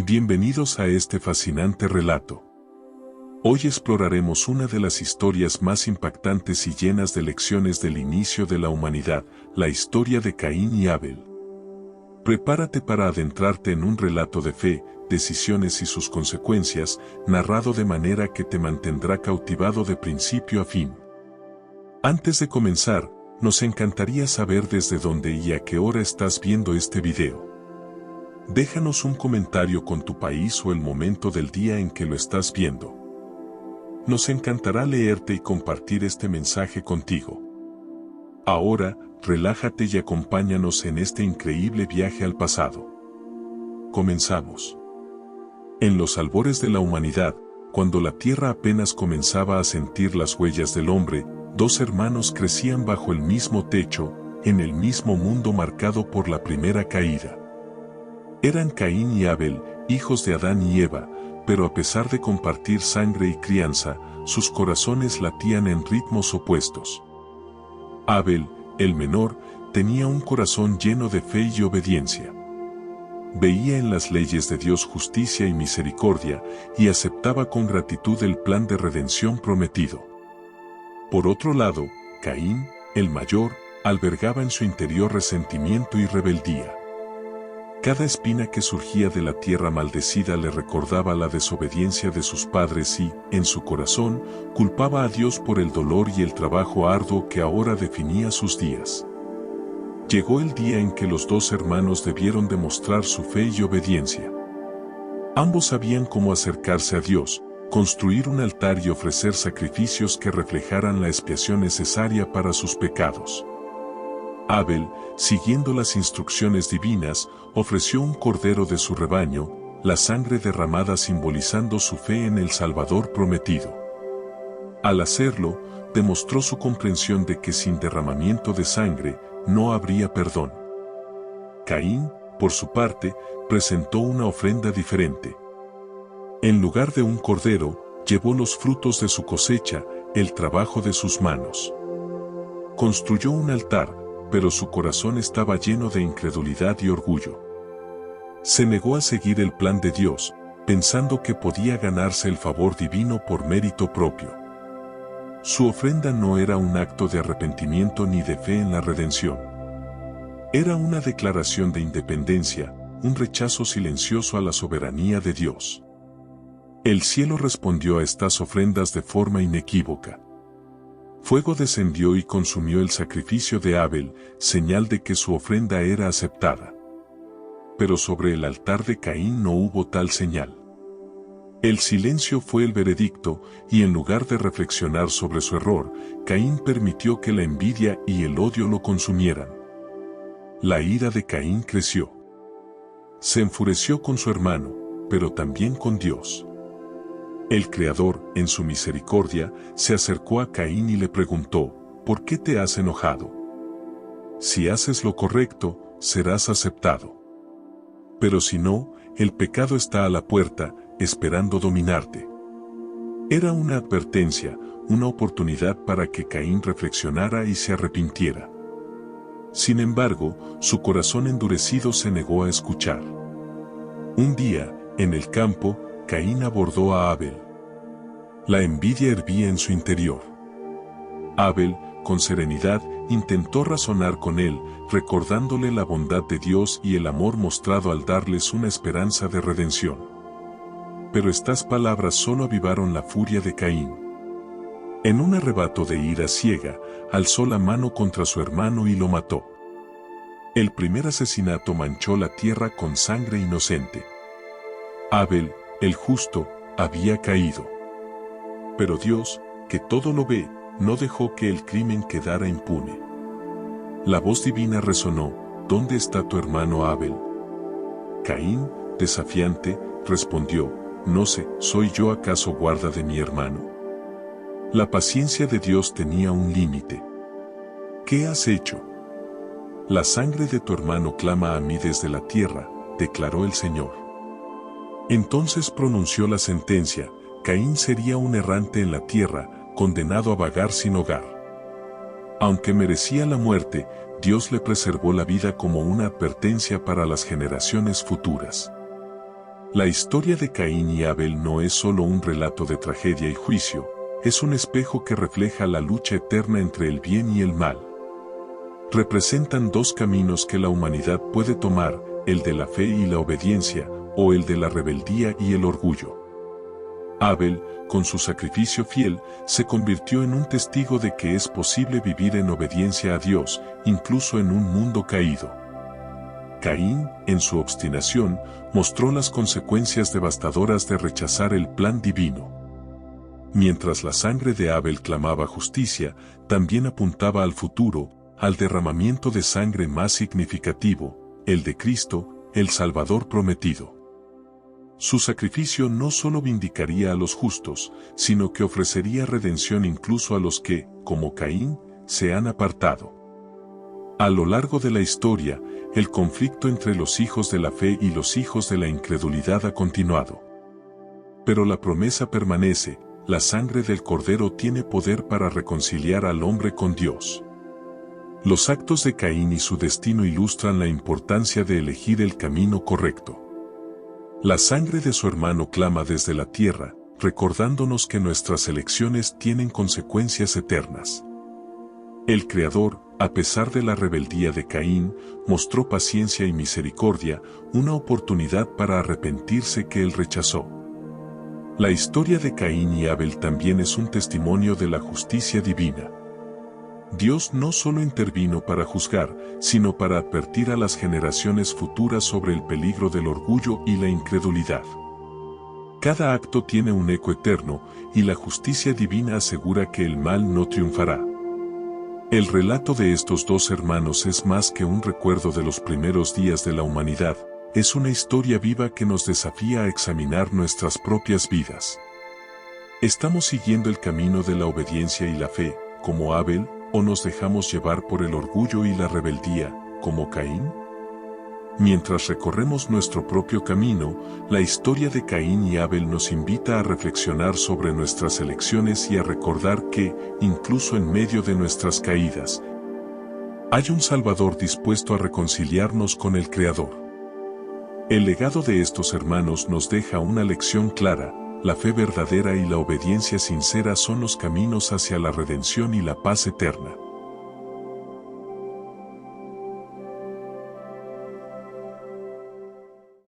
y bienvenidos a este fascinante relato. Hoy exploraremos una de las historias más impactantes y llenas de lecciones del inicio de la humanidad, la historia de Caín y Abel. Prepárate para adentrarte en un relato de fe, decisiones y sus consecuencias, narrado de manera que te mantendrá cautivado de principio a fin. Antes de comenzar, nos encantaría saber desde dónde y a qué hora estás viendo este video. Déjanos un comentario con tu país o el momento del día en que lo estás viendo. Nos encantará leerte y compartir este mensaje contigo. Ahora, relájate y acompáñanos en este increíble viaje al pasado. Comenzamos. En los albores de la humanidad, cuando la tierra apenas comenzaba a sentir las huellas del hombre, dos hermanos crecían bajo el mismo techo, en el mismo mundo marcado por la primera caída. Eran Caín y Abel, hijos de Adán y Eva, pero a pesar de compartir sangre y crianza, sus corazones latían en ritmos opuestos. Abel, el menor, tenía un corazón lleno de fe y obediencia. Veía en las leyes de Dios justicia y misericordia, y aceptaba con gratitud el plan de redención prometido. Por otro lado, Caín, el mayor, albergaba en su interior resentimiento y rebeldía. Cada espina que surgía de la tierra maldecida le recordaba la desobediencia de sus padres y, en su corazón, culpaba a Dios por el dolor y el trabajo arduo que ahora definía sus días. Llegó el día en que los dos hermanos debieron demostrar su fe y obediencia. Ambos sabían cómo acercarse a Dios, construir un altar y ofrecer sacrificios que reflejaran la expiación necesaria para sus pecados. Abel, siguiendo las instrucciones divinas, ofreció un cordero de su rebaño, la sangre derramada simbolizando su fe en el Salvador prometido. Al hacerlo, demostró su comprensión de que sin derramamiento de sangre, no habría perdón. Caín, por su parte, presentó una ofrenda diferente. En lugar de un cordero, llevó los frutos de su cosecha, el trabajo de sus manos. Construyó un altar, pero su corazón estaba lleno de incredulidad y orgullo. Se negó a seguir el plan de Dios, pensando que podía ganarse el favor divino por mérito propio. Su ofrenda no era un acto de arrepentimiento ni de fe en la redención. Era una declaración de independencia, un rechazo silencioso a la soberanía de Dios. El cielo respondió a estas ofrendas de forma inequívoca. Fuego descendió y consumió el sacrificio de Abel, señal de que su ofrenda era aceptada. Pero sobre el altar de Caín no hubo tal señal. El silencio fue el veredicto, y en lugar de reflexionar sobre su error, Caín permitió que la envidia y el odio lo consumieran. La ira de Caín creció. Se enfureció con su hermano, pero también con Dios. El Creador, en su misericordia, se acercó a Caín y le preguntó, ¿por qué te has enojado? Si haces lo correcto, serás aceptado. Pero si no, el pecado está a la puerta, esperando dominarte. Era una advertencia, una oportunidad para que Caín reflexionara y se arrepintiera. Sin embargo, su corazón endurecido se negó a escuchar. Un día, en el campo, Caín abordó a Abel. La envidia hervía en su interior. Abel, con serenidad, intentó razonar con él, recordándole la bondad de Dios y el amor mostrado al darles una esperanza de redención. Pero estas palabras solo avivaron la furia de Caín. En un arrebato de ira ciega, alzó la mano contra su hermano y lo mató. El primer asesinato manchó la tierra con sangre inocente. Abel, el justo, había caído. Pero Dios, que todo lo ve, no dejó que el crimen quedara impune. La voz divina resonó, ¿dónde está tu hermano Abel? Caín, desafiante, respondió, no sé, ¿soy yo acaso guarda de mi hermano? La paciencia de Dios tenía un límite. ¿Qué has hecho? La sangre de tu hermano clama a mí desde la tierra, declaró el Señor. Entonces pronunció la sentencia, Caín sería un errante en la tierra, condenado a vagar sin hogar. Aunque merecía la muerte, Dios le preservó la vida como una advertencia para las generaciones futuras. La historia de Caín y Abel no es solo un relato de tragedia y juicio, es un espejo que refleja la lucha eterna entre el bien y el mal. Representan dos caminos que la humanidad puede tomar, el de la fe y la obediencia, o el de la rebeldía y el orgullo. Abel, con su sacrificio fiel, se convirtió en un testigo de que es posible vivir en obediencia a Dios, incluso en un mundo caído. Caín, en su obstinación, mostró las consecuencias devastadoras de rechazar el plan divino. Mientras la sangre de Abel clamaba justicia, también apuntaba al futuro, al derramamiento de sangre más significativo, el de Cristo, el Salvador prometido. Su sacrificio no solo vindicaría a los justos, sino que ofrecería redención incluso a los que, como Caín, se han apartado. A lo largo de la historia, el conflicto entre los hijos de la fe y los hijos de la incredulidad ha continuado. Pero la promesa permanece, la sangre del Cordero tiene poder para reconciliar al hombre con Dios. Los actos de Caín y su destino ilustran la importancia de elegir el camino correcto. La sangre de su hermano clama desde la tierra, recordándonos que nuestras elecciones tienen consecuencias eternas. El Creador, a pesar de la rebeldía de Caín, mostró paciencia y misericordia, una oportunidad para arrepentirse que él rechazó. La historia de Caín y Abel también es un testimonio de la justicia divina. Dios no solo intervino para juzgar, sino para advertir a las generaciones futuras sobre el peligro del orgullo y la incredulidad. Cada acto tiene un eco eterno, y la justicia divina asegura que el mal no triunfará. El relato de estos dos hermanos es más que un recuerdo de los primeros días de la humanidad, es una historia viva que nos desafía a examinar nuestras propias vidas. ¿Estamos siguiendo el camino de la obediencia y la fe, como Abel, o nos dejamos llevar por el orgullo y la rebeldía, como Caín? Mientras recorremos nuestro propio camino, la historia de Caín y Abel nos invita a reflexionar sobre nuestras elecciones y a recordar que, incluso en medio de nuestras caídas, hay un Salvador dispuesto a reconciliarnos con el Creador. El legado de estos hermanos nos deja una lección clara: la fe verdadera y la obediencia sincera son los caminos hacia la redención y la paz eterna.